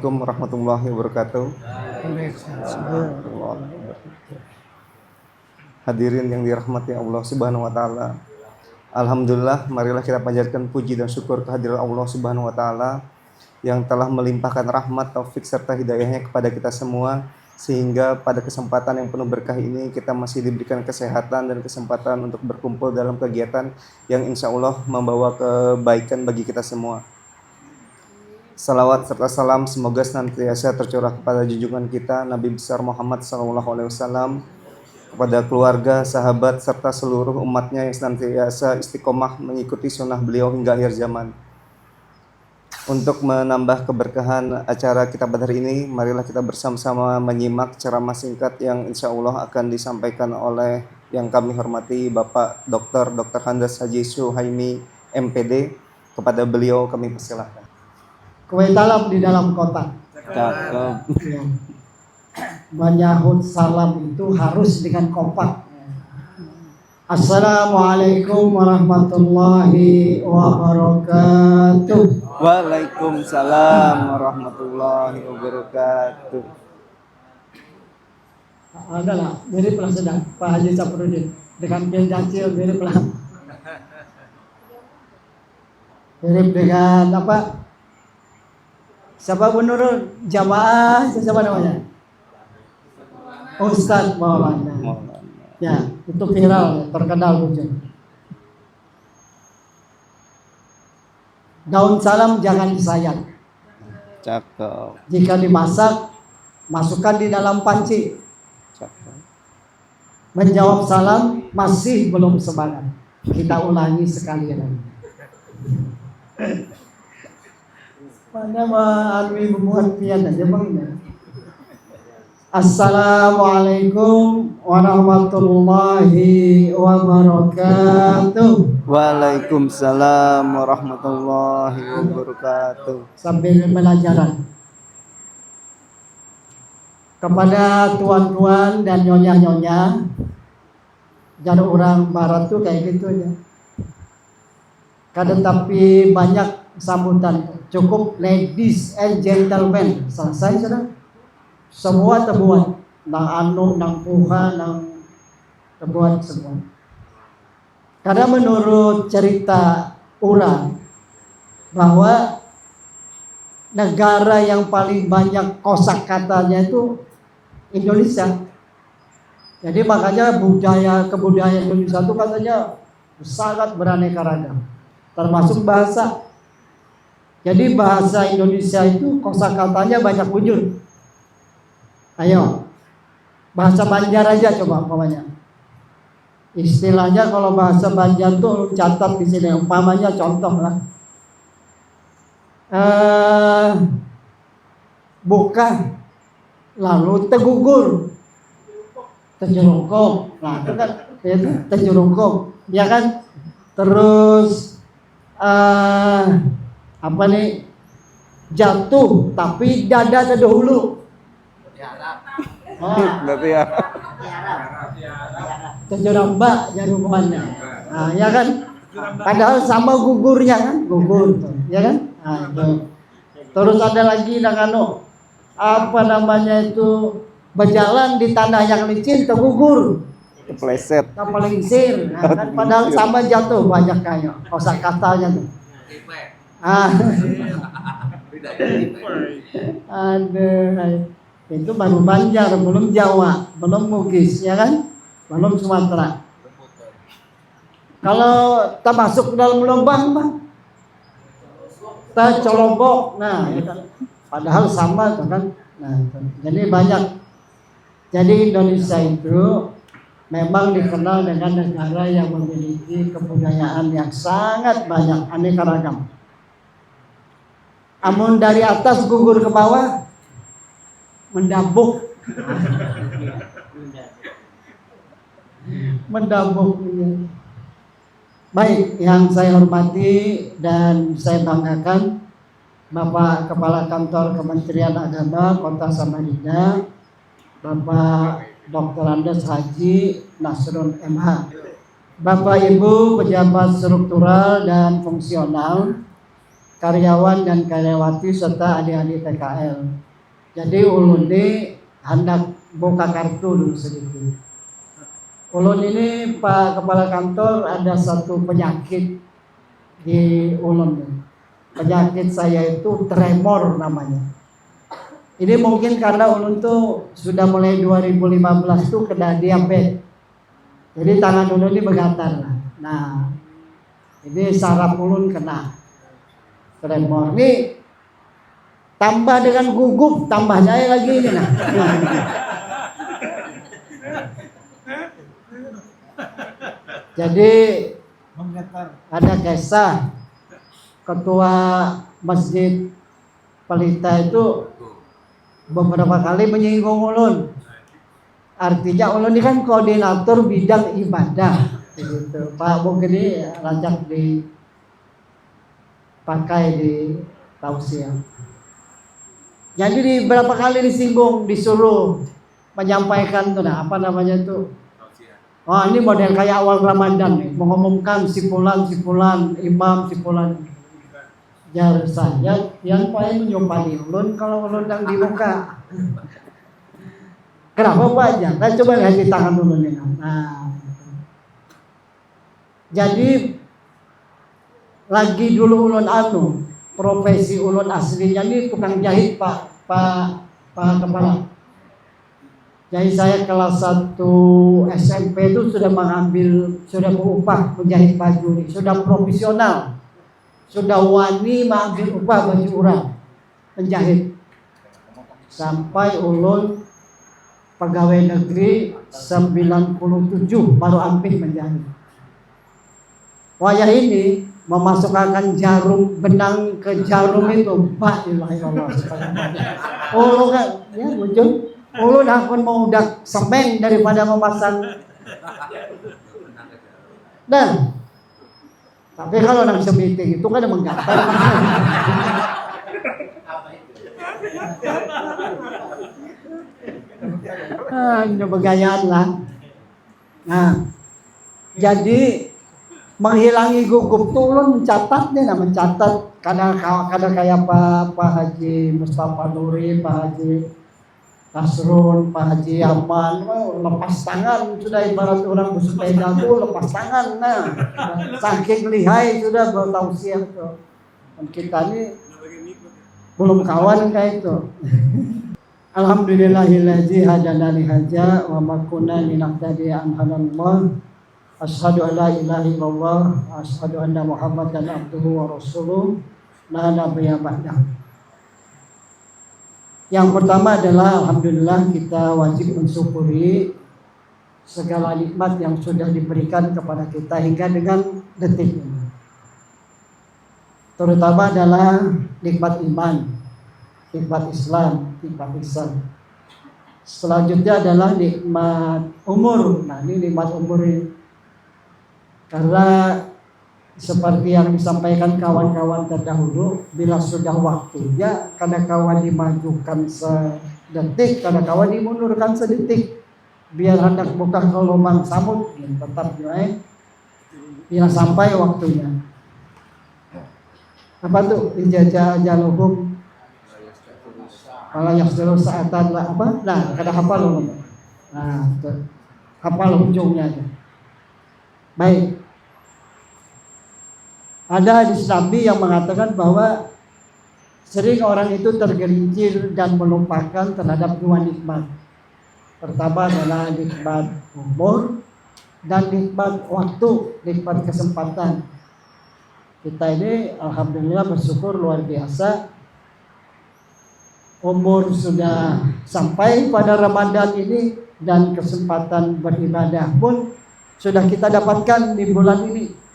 Assalamualaikum warahmatullahi wabarakatuh. Hadirin yang dirahmati Allah Subhanahu wa taala. Alhamdulillah, marilah kita panjatkan puji dan syukur kehadirat Allah Subhanahu wa taala yang telah melimpahkan rahmat, taufik serta hidayahnya kepada kita semua, sehingga pada kesempatan yang penuh berkah ini kita masih diberikan kesehatan dan kesempatan untuk berkumpul dalam kegiatan yang insya Allah membawa kebaikan bagi kita semua. Salawat serta salam semoga senantiasa tercurah kepada junjungan kita Nabi besar Muhammad SAW, kepada keluarga, sahabat, serta seluruh umatnya yang senantiasa istiqomah mengikuti sunnah beliau hingga akhir zaman. Untuk menambah keberkahan acara kita pada hari ini, marilah kita bersama-sama menyimak ceramah singkat yang insya Allah akan disampaikan oleh yang kami hormati Bapak Dr. Handas Haji Suhaimi MPD. Kepada beliau kami persilahkan. Kue talam di dalam kotak. Cakep. Ya. Menyahut salam itu harus dengan kompak. Assalamualaikum warahmatullahi wabarakatuh. Waalaikumsalam warahmatullahi wabarakatuh. Adalah mirip lah sedang Pak Haji Saprudin dengan Kiai Jacil mirip lah. Mirip dengan apa? Siapa menurut jamaah siapa namanya? Ustadz Maulana. Ya, itu viral, terkenal lucu. Daun salam jangan disayat. Cakep. Jika dimasak, masukkan di dalam panci. Cakep. Menjawab salam masih belum semangat. Kita ulangi sekali lagi. Mana ma'alwi membuat pian aja bang. Assalamualaikum warahmatullahi wabarakatuh. Waalaikumsalam warahmatullahi wabarakatuh. Sambil pelajaran kepada tuan-tuan dan nyonya-nyonya, jadi orang barat tuh kayak gitu aja. Kadang tapi banyak sambutan, cukup ladies and gentlemen, selesai sudah. Semua terbuat, nang anu, nang puha, nang terbuat semua. Karena menurut cerita orang bahwa negara yang paling banyak kosakatanya itu Indonesia. Jadi makanya kebudayaan Indonesia itu katanya sangat beraneka ragam, termasuk bahasa. Jadi bahasa Indonesia itu kosakatanya banyak wujud. Ayo, bahasa Banjar aja coba umpamanya. Istilahnya kalau bahasa Banjar tuh catat di sini, umpamanya contoh lah. Buka, lalu tegugur, terjerungkok. Nah, itu kan itu terjerungkok, ya kan? Terus apa nih, jatuh tapi dada terdahulu. Berarti ya. Terjerambak jarumannya. Nah, ya kan? Padahal sama gugurnya kan, gugur, ya kan? Nah, itu. Terus ada lagi apa namanya itu, berjalan di tanah yang licin tergugur. Kepleset. Terpelingsir. Nah, kan padahal sama jatuh, banyak kayak kosakatanya tuh. Aduh, itu baru Banjar, belum Jawa, belum Bugis, ya kan? Belum Sumatera. Kalau kita masuk ke dalam lubang, bang, kita colobok, nah, ya kan? Padahal sama, kan? Nah, jadi banyak. Jadi Indonesia itu memang dikenal dengan negara yang memiliki kebudayaan yang sangat banyak, aneka ragam. Amun dari atas gugur ke bawah, mendabuk. Baik, yang saya hormati dan saya banggakan, Bapak Kepala Kantor Kementerian Agama Kota Samarinda, Bapak Dr. Handas Haji Nasrun MH, Bapak Ibu pejabat struktural dan fungsional, karyawan dan karyawati serta adik-adik PKL. Jadi ulun ini hendak buka kartu dulu sedikit. Ulun ini Pak Kepala Kantor ada satu penyakit di ulun. Penyakit saya itu tremor namanya. Ini mungkin karena ulun tuh sudah mulai 2015 tuh kena diabetes. Jadi tangan ulun ini bergetar lah. Nah, ini saraf ulun kena tremor. Ini tambah dengan gugup, tambah jaya lagi ini nah. Jadi ada kisah ketua masjid Pelita itu beberapa kali menyinggung ulun. Artinya ulun ini kan koordinator bidang ibadah gitu. Pak mungkin ini lancak dipakai di tausiah. Jadi di berapa kali disinggung, disuruh menyampaikan tuh nah, apa namanya itu? Oh ini model kayak awal Ramadan nih, mengumumkan sipulan imam sipulan. Jar saya yang paling menyumpani ulun kalau ulun yang dibuka. Kenapa Pak aja? Nah, coba lihat di tangan ulun ini. Nah, jadi lagi dulu ulun profesi ulun aslinya ini tukang jahit Pak Kepala. Jadi saya kelas 1 SMP itu sudah berupah menjahit baju ini, sudah profesional. Sudah wani mengambil upah baju orang penjahit. Sampai ulun pegawai negeri 97 baru ambil menjahit. Wayah ini memasukkan jarum benang ke jarum itu, Pak ilahi Allah. Ulun kan ya muncul. Ulun akan mau udah semen daripada memasang. Dan tapi kalau nang meeting itu kan menggatal. Ini begayaan lah. Nah, jadi menghilangi gugup tuh ulun mencatat kadang kayak Pak Haji Mustafa Nuri, Pak Haji Nasrun, Pak Haji Aman, lepas tangan sudah ibarat orang bersepeda tuh lepas tangan. Nah, saking lihai sudah bertausiah tuh. Dan kita ini belum kawan kayak itu. Alhamdulillahillazi hadana li hadza wa ma kunna linahtadiya an hadallah. Asyhadu an la ilaha illallah, asyhadu anna Muhammadan abduhu wa rasuluh. La nabiyya ba'dahu. Yang pertama adalah alhamdulillah kita wajib mensyukuri segala nikmat yang sudah diberikan kepada kita hingga dengan detik ini. Terutama adalah nikmat iman, nikmat Islam, nikmat ihsan. Selanjutnya adalah nikmat umur. Nah, ini nikmat umur ini. Karena seperti yang disampaikan kawan-kawan terdahulu, bila sudah waktunya kawan dimajukan sedetik, kawan dimundurkan sedetik, biar hendak buka ke lubang samud, tetap bila sampai waktunya. Apa tuh ijazah jaluhum kalau yang seluruh saatan lah apa? Nah, kada hafal loh. Nah, hafal ujungnya aja. Baik. Ada hadis Nabi yang mengatakan bahwa sering orang itu tergelincir dan melupakan terhadap dua nikmat. Pertama adalah nikmat umur dan nikmat waktu, nikmat kesempatan. Kita ini alhamdulillah bersyukur luar biasa. Umur sudah sampai pada Ramadan ini dan kesempatan beribadah pun sudah kita dapatkan di bulan ini.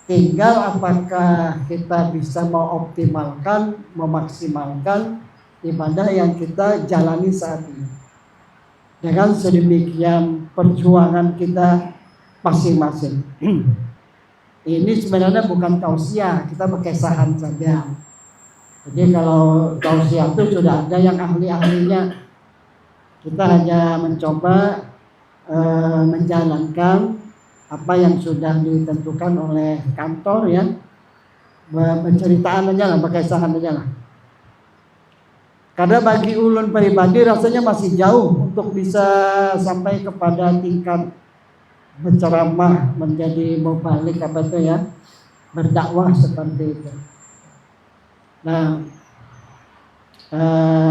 Tinggal apakah kita bisa mengoptimalkan, memaksimalkan ibadah yang kita jalani saat ini. Dengan sedemikian perjuangan kita masing-masing. Ini sebenarnya bukan tausiah, kita berkesahan saja. Jadi kalau tausiah itu sudah ada yang ahli-ahlinya. Kita hanya mencoba menjalankan apa yang sudah ditentukan oleh kantor ya. penceritaan aja lah, perkesahan aja lah. Karena bagi ulun pribadi rasanya masih jauh untuk bisa sampai kepada tingkat berceramah, menjadi mubalik apa itu ya, berdakwah seperti itu. Nah,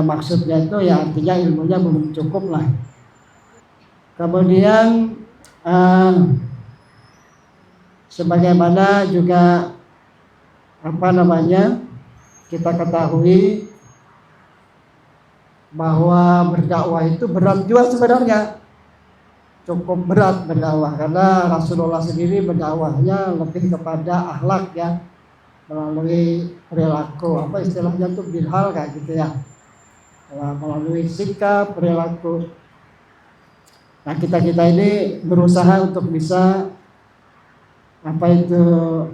maksudnya itu ya artinya ilmunya belum cukup lah. Kemudian sebagaimana juga kita ketahui bahwa berdakwah itu berat juga sebenarnya, cukup berat berdakwah, karena Rasulullah sendiri berdakwahnya lebih kepada akhlak ya, melalui perilaku, apa istilahnya tuh bilhal kayak gitu ya, melalui sikap perilaku. Nah kita ini berusaha untuk bisa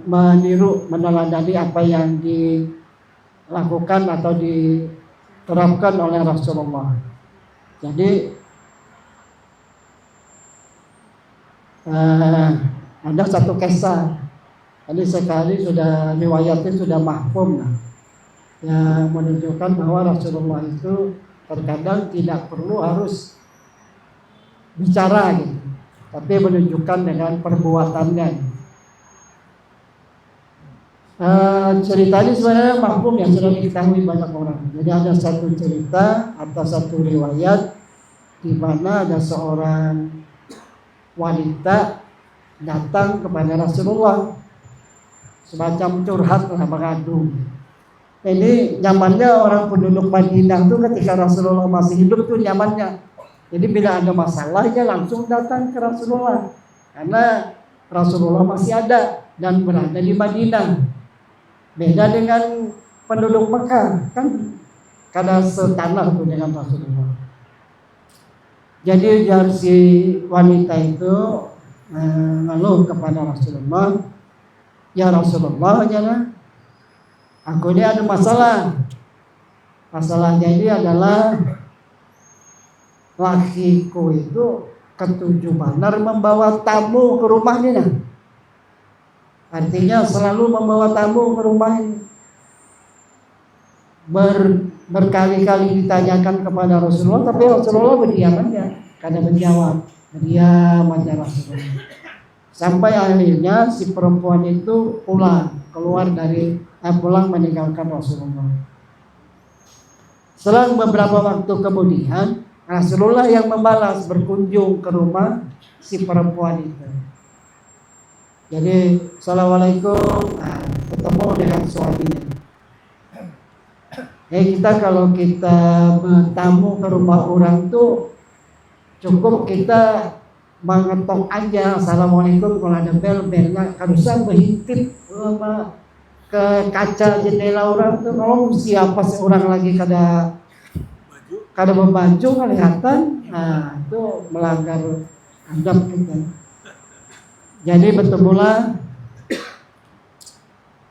meniru, meneladani apa yang dilakukan atau diterapkan oleh Rasulullah. Jadi ada satu kisah, tadi sekali sudah riwayatnya sudah mahfum yang menunjukkan bahwa Rasulullah itu terkadang tidak perlu harus bicara gitu, tapi menunjukkan dengan perbuatannya. Cerita ini sebenarnya mahfum yang sudah diketahui banyak orang. Jadi ada satu cerita atau satu riwayat di mana ada seorang wanita datang kepada Rasulullah, semacam curhat lah, mengadu. Ini nyamannya orang penduduk Madinah tuh ketika Rasulullah masih hidup tuh nyamannya. Jadi bila ada masalah dia langsung datang ke Rasulullah, karena Rasulullah masih ada dan berada di Madinah. Beda dengan penduduk Mekah, kan kada setanah tuh dengan Rasulullah. Jadi si wanita itu ngeluh kepada Rasulullah, ya Rasulullah, aku ini ada masalah. Masalahnya ini adalah lakiku itu ketujuh banar membawa tamu ke rumahnya. Artinya selalu membawa tamu ke rumah ini. Berkali-kali ditanyakan kepada Rasulullah, tapi Rasulullah berdiam aja, kada menjawab, berdiam aja Rasulullah. Sampai akhirnya si perempuan itu pulang meninggalkan Rasulullah. Selang beberapa waktu kemudian Rasulullah yang membalas berkunjung ke rumah si perempuan itu. Jadi assalamualaikum, ketemu dengan suaminya. Kalau kita bertamu ke rumah orang tuh cukup kita mengetok aja assalamualaikum, kalau ada belnya kan usah berhintip ke kaca jendela orang tuh, kalau siapa seorang lagi kada membaju kelihatan, nah itu melanggar adab kita. Jadi bertemulah,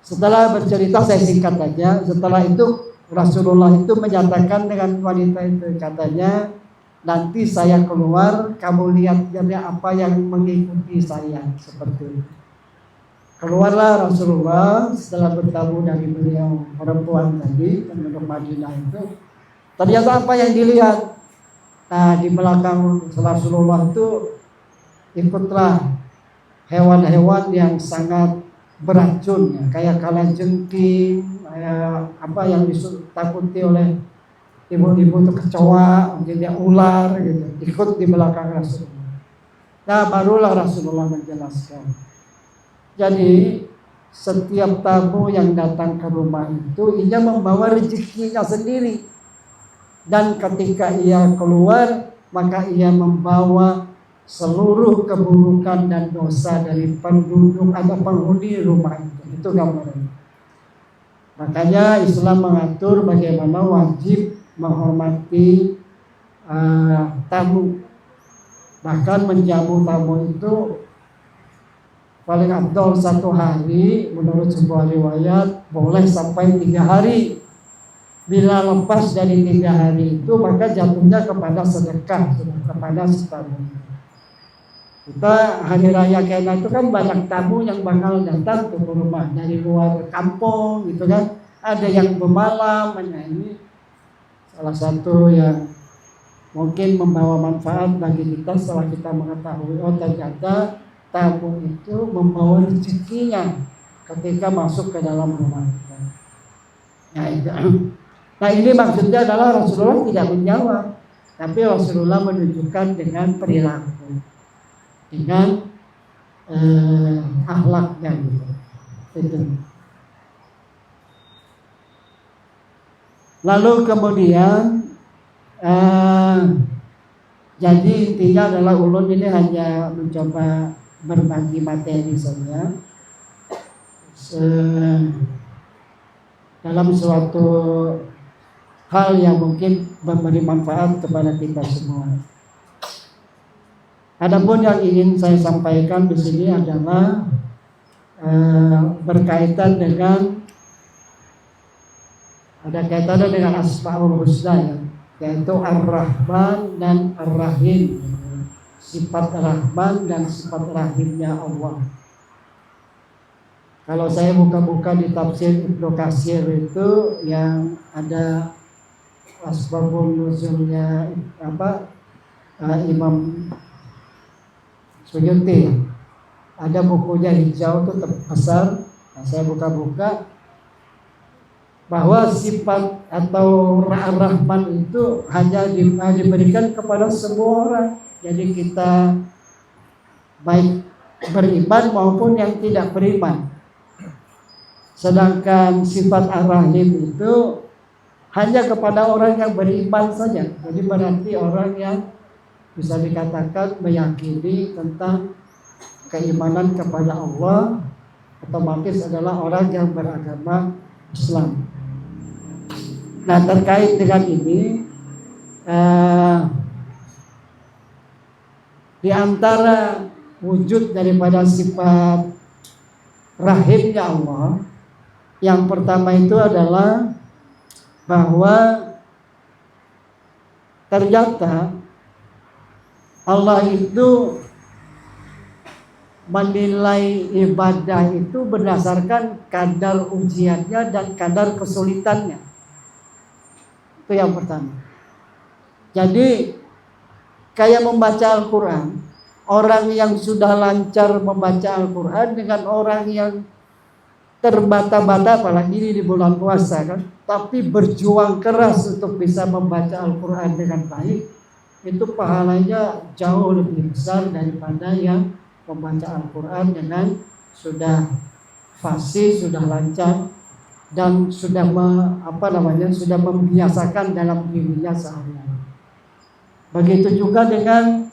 setelah bercerita saya singkat aja, setelah itu Rasulullah itu menyatakan dengan wanita itu, katanya nanti saya keluar, kamu lihat apa yang mengikuti saya, seperti itu. Keluarlah Rasulullah setelah bertemu dari beliau perempuan tadi penduduk Madinah itu. Ternyata apa yang dilihat, nah di belakang Rasulullah itu ikutlah hewan-hewan yang sangat beracun, ya, kayak kalajengking, kayak apa yang ditakuti oleh ibu-ibu itu kecoa, jadi ular gitu, ikut di belakang Rasulullah. Nah barulah Rasulullah menjelaskan. Jadi setiap tamu yang datang ke rumah itu ia membawa rezekinya sendiri, dan ketika ia keluar maka ia membawa seluruh keburukan dan dosa dari penduduk atau penghuni rumah itu. Itu gambarannya. Makanya Islam mengatur bagaimana wajib menghormati tamu. Bahkan menjamu tamu itu paling afdal 1 hari, menurut sebuah riwayat boleh sampai 3 hari. Bila lepas dari 3 hari itu maka jatuhnya kepada sedekah kepada si tamu. Kita hari raya Kena itu kan banyak tamu yang bakal datang ke rumah dari luar kampung gitu kan. Ada yang bermalam, nah ini salah satu yang mungkin membawa manfaat bagi kita setelah kita mengetahui oh ternyata tamu itu membawa rezekinya ketika masuk ke dalam rumah kita. Nah ini maksudnya adalah Rasulullah tidak menjawab, tapi Rasulullah menunjukkan dengan perilaku, dengan akhlaknya gitu. Itu. Lalu kemudian jadi intinya adalah ulun ini hanya mencoba berbagi materi saja dalam suatu hal yang mungkin memberi manfaat kepada kita semua. Adapun yang ingin saya sampaikan di sini adalah berkaitan dengan Asmaul Husna ya, yaitu Ar-Rahman dan Ar-Rahim, sifat Rahman dan sifat Rahimnya Allah. Kalau saya buka-buka di tafsir Ibnu Katsir itu yang ada asbabun nuzulnya Imam Suyuti, ada bukunya hijau itu terbesar. Nah, saya buka-buka bahwa sifat atau Rahman itu hanya diberikan kepada semua orang. Jadi kita baik beriman maupun yang tidak beriman. Sedangkan sifat Ar-Rahim itu hanya kepada orang yang beriman saja. Jadi berarti orang yang bisa dikatakan meyakini tentang keimanan kepada Allah, otomatis adalah orang yang beragama Islam. Nah, terkait dengan ini di antara wujud daripada sifat rahimnya Allah, yang pertama itu adalah bahwa ternyata Allah itu menilai ibadah itu berdasarkan kadar ujiannya dan kadar kesulitannya. Itu yang pertama. Jadi kayak membaca Al-Quran, orang yang sudah lancar membaca Al-Quran dengan orang yang terbata-bata, apalagi di bulan puasa kan, tapi berjuang keras untuk bisa membaca Al-Quran dengan baik, itu pahalanya jauh lebih besar daripada yang membaca Al-Quran dengan sudah fasih, sudah lancar, dan sudah sudah membiasakan dalam dirinya sehari-hari. Begitu juga dengan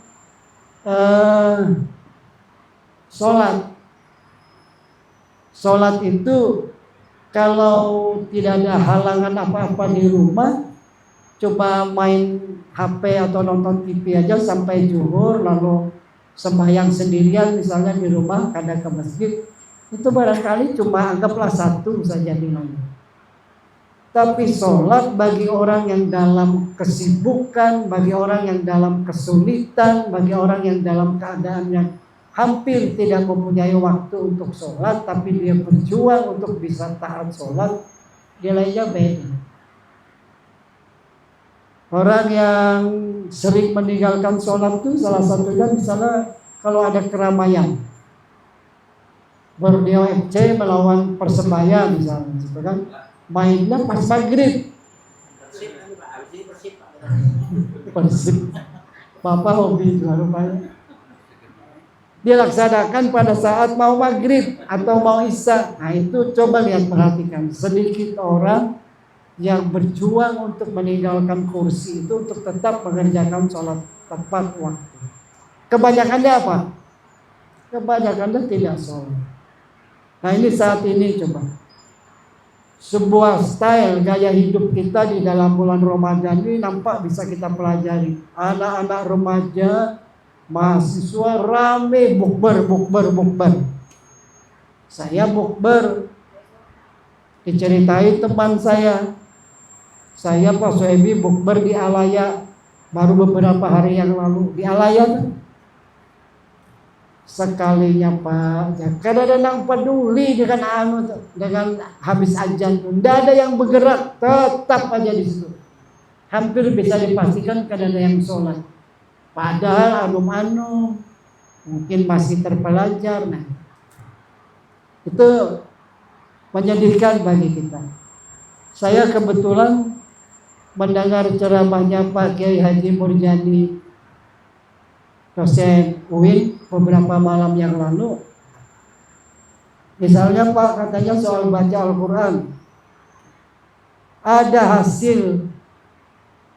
sholat. Sholat itu kalau tidak ada halangan apa-apa di rumah, coba main HP atau nonton TV aja sampai zuhur, lalu sembahyang sendirian misalnya di rumah, kadang ke masjid, itu barangkali cuma anggaplah satu saja nilainya. Tapi sholat bagi orang yang dalam kesibukan, bagi orang yang dalam kesulitan, bagi orang yang dalam keadaan yang hampir tidak mempunyai waktu untuk sholat, tapi dia berjuang untuk bisa taat sholat, nilainya beda. Orang yang sering meninggalkan sholat itu salah satunya misalnya kalau ada keramaian, Borneo FC melawan Persebaya misalnya, gitu kan, mainnya pas maghrib. Persib, Bapak hobi juga rupanya. Dia laksanakan pada saat mau maghrib atau mau isya. Nah itu coba lihat, perhatikan, sedikit orang yang berjuang untuk meninggalkan kursi itu untuk tetap mengerjakan sholat tepat waktu. Kebanyakannya apa? Kebanyakannya tidak sholat. Nah ini saat ini coba, sebuah style gaya hidup kita di dalam bulan Ramadan ini nampak bisa kita pelajari. Anak-anak remaja, mahasiswa rame bukber. Saya bukber, diceritain teman saya Pak Soebi bukber di Alaya baru beberapa hari yang lalu. Di Alaya sekalinya Pak, ya, kadang-kadang peduli dengan dengan habis ajan pun tidak ada yang bergerak, tetap aja di situ. Hampir bisa dipastikan kadang ada yang sholat. Padahal anu mungkin masih terpelajar. Nah, itu menyedihkan bagi kita. Saya kebetulan mendengar ceramahnya Pak Kiai Haji Murjani, dosen UIN, beberapa malam yang lalu. Misalnya Pak, katanya soal baca Al-Quran, ada hasil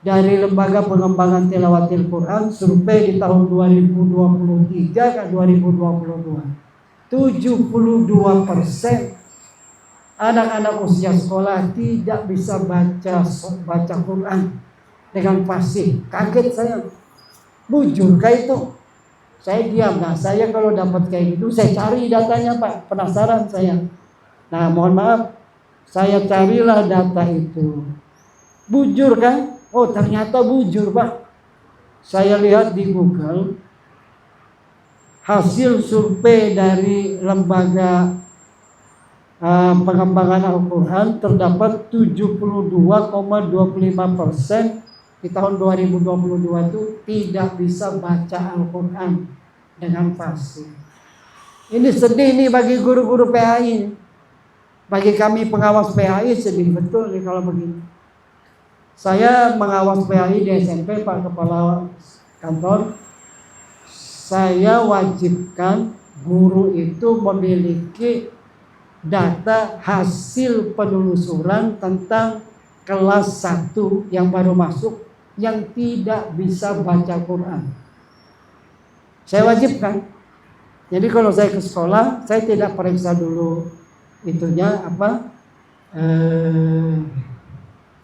dari Lembaga Pengembangan Tilawatil Quran survei di tahun 2023 ke 2022. 72% anak-anak usia sekolah tidak bisa baca Quran dengan fasih. Kaget saya. Bujur kayak itu. Saya diam. Nah, saya kalau dapat kayak gitu, saya cari datanya Pak. Penasaran saya. Nah, mohon maaf, saya carilah data itu. Bujur kan? Oh, ternyata bujur Pak. Saya lihat di Google hasil survei dari Lembaga Pengembangan Al-Quran, terdapat 72,25% di tahun 2022 itu tidak bisa baca Al-Quran dengan fasih. Ini sedih nih bagi guru-guru PAI. Bagi kami pengawas PAI sedih betul nih kalau begini. Saya mengawas PAI di SMP, Pak Kepala Kantor. Saya wajibkan guru itu memiliki data hasil penelusuran tentang kelas 1 yang baru masuk yang tidak bisa baca Quran. Saya wajibkan. Jadi kalau saya ke sekolah, saya tidak periksa dulu itunya apa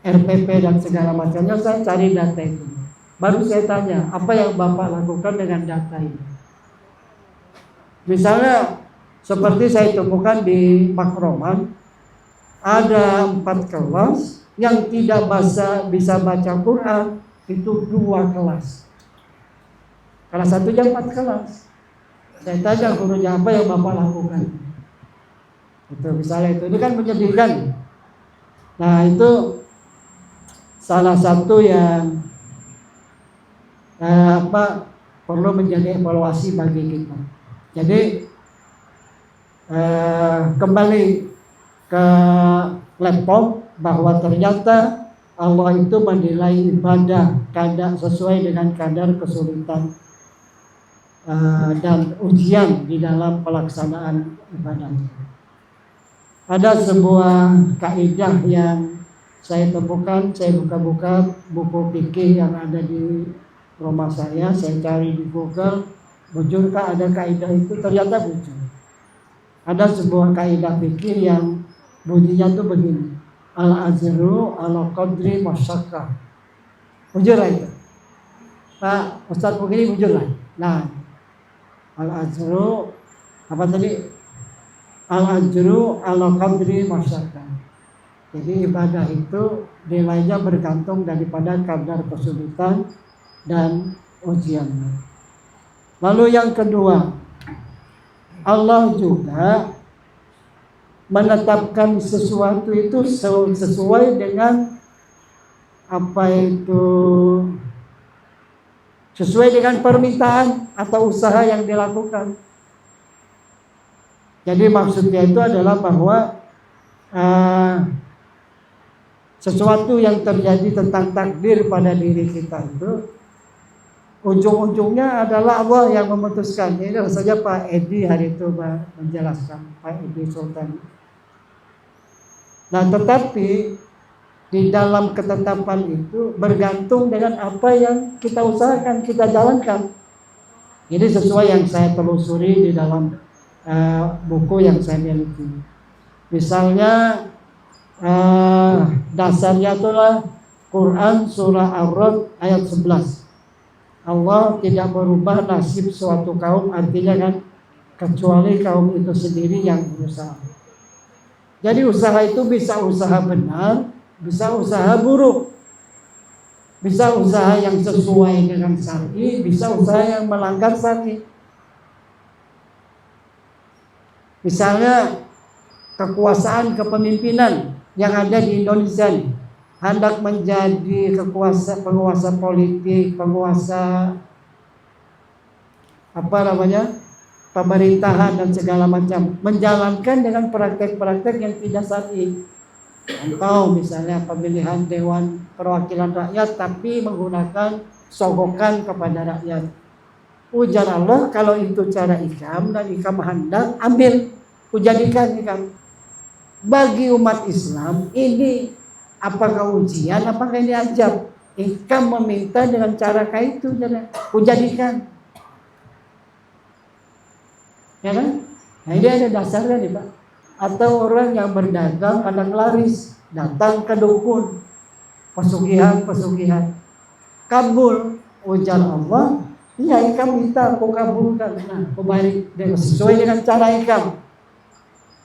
RPP dan segala macamnya, saya cari data itu. Baru saya tanya, apa yang Bapak lakukan dengan data ini? Misalnya seperti saya temukan di Makroman, ada 4 kelas yang tidak bisa baca Quran, itu 2 kelas. Kelas 1 jam 4 kelas. Saya tanya gurunya, apa yang Bapak lakukan? Itu misalnya itu kan menyedihkan. Nah, itu salah satu yang perlu menjadi evaluasi bagi kita. Jadi kembali ke laptop, bahwa ternyata Allah itu menilai ibadah sesuai dengan kadar kesulitan dan ujian di dalam pelaksanaan ibadah. Ada sebuah kaidah yang saya temukan, saya buka-buka buku fikih yang ada di rumah saya cari di Google, bujurkah ada kaidah itu? Ternyata bujur. Ada sebuah kaidah fikih yang bunyinya tuh begini: al-ajru ala qadri masyaqqah. Bujur lah itu. Pak Ustaz begini bujur lah. Nah, al-ajru apa tadi? Al-ajru ala qadri masyaqqah. Jadi ibadah itu nilainya bergantung daripada kadar kesulitan dan ujiannya. Lalu yang kedua, Allah juga menetapkan sesuatu itu sesuai dengan sesuai dengan permintaan atau usaha yang dilakukan. Jadi maksudnya itu adalah bahwa sesuatu yang terjadi tentang takdir pada diri kita itu ujung-ujungnya adalah Allah yang memutuskan. Ini saja Pak Edi hari itu menjelaskan, Pak Edi Sultan. Nah, tetapi di dalam ketetapan itu bergantung dengan apa yang kita usahakan, kita jalankan. Ini sesuai yang saya telusuri di dalam buku yang saya miliki. Misalnya dasarnya itulah Quran surah Ar-Ra'd ayat 11. Allah tidak merubah nasib suatu kaum, artinya kan kecuali kaum itu sendiri yang berusaha. Jadi usaha itu bisa usaha benar, bisa usaha buruk, bisa usaha yang sesuai dengan syar'i, bisa usaha yang melanggar syar'i. Misalnya kekuasaan kepemimpinan yang ada di Indonesia nih, hendak menjadi penguasa politik, penguasa pemerintahan dan segala macam, menjalankan dengan praktek-praktek yang tidak syar'i. Contoh misalnya pemilihan Dewan Perwakilan Rakyat tapi menggunakan sogokan kepada rakyat. Ujar Allah, kalau itu cara ikam dan ikam hendak ambil, ujadikan ikam. Bagi umat Islam ini apakah ujian, apakah ini ajab? Ikam meminta dengan cara kayak itu, ujadikan. Ya kan? Nah ini ada dasarnya nih Pak. Atau orang yang berdagang kadang laris, datang ke dukun, pesugihan, kabul, ujar Allah, iya ikam minta, aku kabulkan, nah aku balik sesuai dengan cara ikam.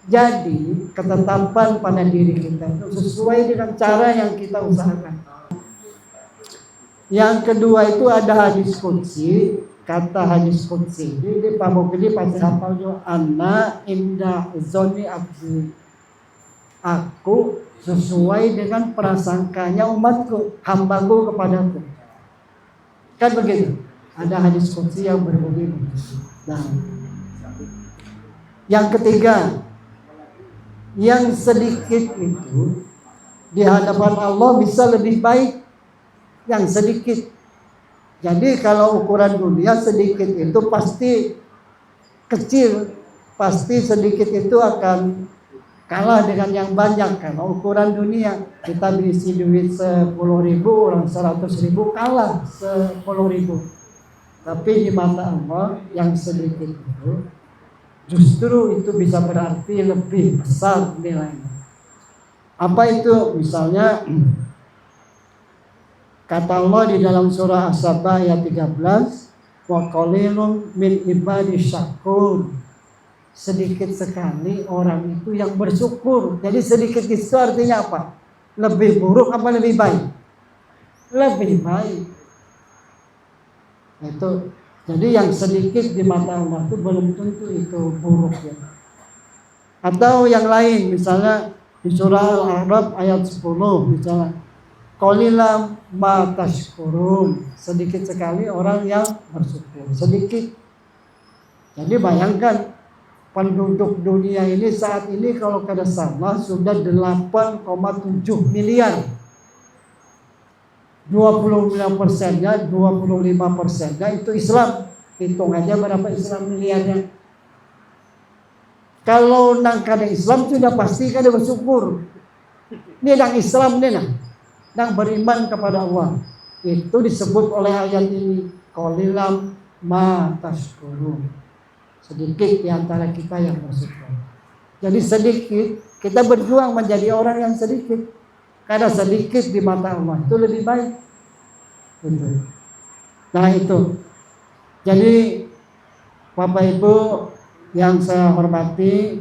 Jadi ketetapan pada diri kita itu sesuai dengan cara yang kita usahakan. Yang kedua itu ada hadis qudsi. Kata hadis qudsi di Pak Mukli pasti hafal juga, anna inda zoni abdi, aku sesuai dengan prasangkanya umatku, hambaku kepadaku. Kan begitu. Ada hadis qudsi yang berbunyi. Nah, yang ketiga, yang sedikit itu di hadapan Allah bisa lebih baik yang sedikit. Jadi kalau ukuran dunia sedikit itu pasti kecil, pasti sedikit itu akan kalah dengan yang banyak. Kalau ukuran dunia kita berisi duit 10.000, orang 100.000 kalah 10.000. Tapi di mata Allah yang sedikit itu justru itu bisa berarti lebih besar nilainya. Apa itu? Misalnya kata Allah di dalam surah As-Saba ayat 13, wa qalilun min ibadi syakur. Sedikit sekali orang itu yang bersyukur. Jadi sedikit itu artinya apa? Lebih buruk apa lebih baik? Lebih baik. Itu. Jadi yang sedikit di mata Allah itu belum tentu itu buruk ya. Atau yang lain misalnya di surah Al-A'raf ayat 10 misalnya, qalilan ma tashkurun, sedikit sekali orang yang bersyukur, sedikit. Jadi bayangkan penduduk dunia ini saat ini kalau kada salah sudah 8,7 miliar. 25%-nya, 25%-nya itu Islam. Hitung aja berapa Islam miliarnya. Kalau nang kada Islam sudah pasti kada bersyukur. Ini nang Islam nih nang beriman kepada Allah. Itu disebut oleh ayat ini, qalilan ma tashkurun. Sedikit di antara kita yang bersyukur. Jadi sedikit, kita berjuang menjadi orang yang sedikit. Karena sedikit di mata Allah itu lebih baik. Nah itu. Jadi Bapak Ibu yang saya hormati,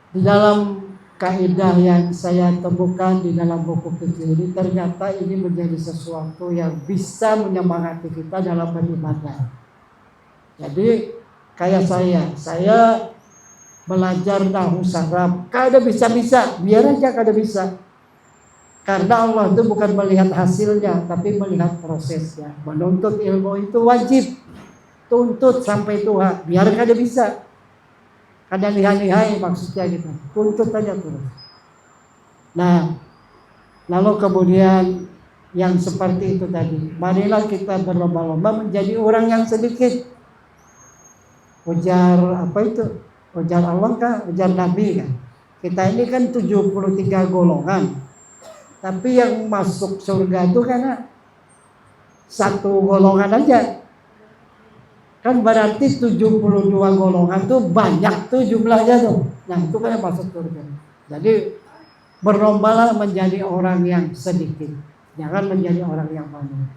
di dalam kaidah yang saya temukan di dalam buku fikih ini, ternyata ini menjadi sesuatu yang bisa menyemangati kita dalam beribadah. Jadi kayak saya belajar nahwu saraf, kada bisa-bisa, biar aja kada bisa. Karena Allah itu bukan melihat hasilnya, tapi melihat prosesnya. Menuntut ilmu itu wajib, tuntut sampai tua, biar kada bisa. Kada lihai-lihai maksudnya gitu, tuntut aja terus. Nah, lalu kemudian yang seperti itu tadi, marilah kita berlomba-lomba menjadi orang yang sedikit. Ujar apa itu? Ujar Allah kah? Ujar Nabi kan? Kita ini kan 73 golongan. Tapi yang masuk surga itu karena satu golongan aja. Kan berarti 72 golongan tuh banyak tuh jumlahnya tuh. Nah itu kan yang masuk surga. Jadi berlombalah menjadi orang yang sedikit. Jangan menjadi orang yang banyak.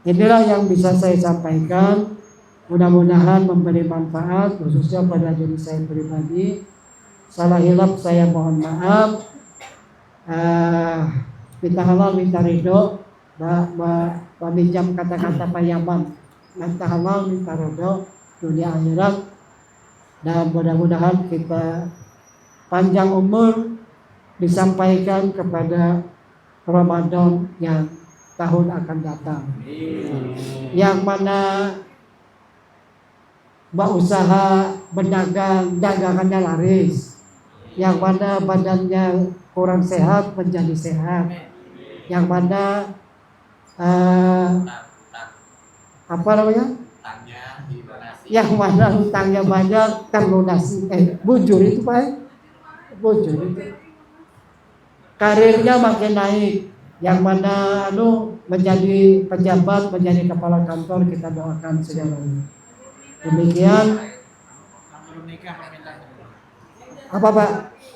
Inilah yang bisa saya sampaikan. Mudah-mudahan memberi manfaat khususnya pada diri saya pribadi. Salah hilaf saya mohon maaf. Minta halal, minta ridho, meminjam kata-kata Pak Yaman. Minta halal, minta ridho, dunia akhirat. dan mudah-mudahan kita panjang umur disampaikan kepada Ramadan yang tahun akan datang. Yang mana berusaha berdagang, dagangannya laris. Yang mana badannya kurang sehat menjadi sehat. Yang mana apa namanya? Yang mana hutangnya banyak terlunasi. Bujur itu Pak. Bujur itu. Karirnya makin naik. Yang mana menjadi pejabat, menjadi kepala kantor, kita doakan segalanya. Demikian. Apa Pak?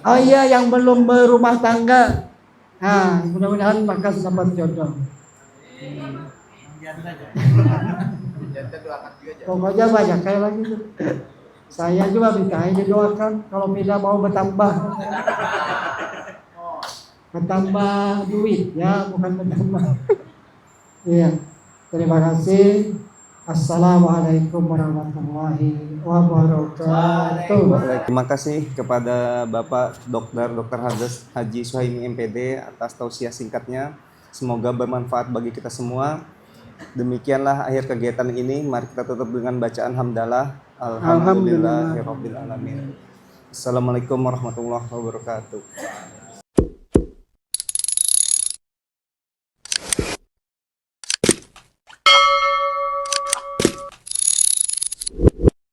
Oh iya, yang belum berumah tangga. Nah, mudah-mudahan maka dapat jodoh. Pokoknya banyak kayak lagi tuh. Saya juga minta ini doakan kalau tidak mau bertambah duit ya, bukan bertambah. Iya. Terima kasih. Assalamualaikum warahmatullahi wabarakatuh. Terima kasih kepada Bapak Dr. Haji Suhaimi MPD atas tausiah singkatnya. Semoga bermanfaat bagi kita semua. Demikianlah akhir kegiatan ini. Mari kita tutup dengan bacaan hamdalah. Alhamdulillahirabbil alamin. Assalamualaikum warahmatullahi wabarakatuh.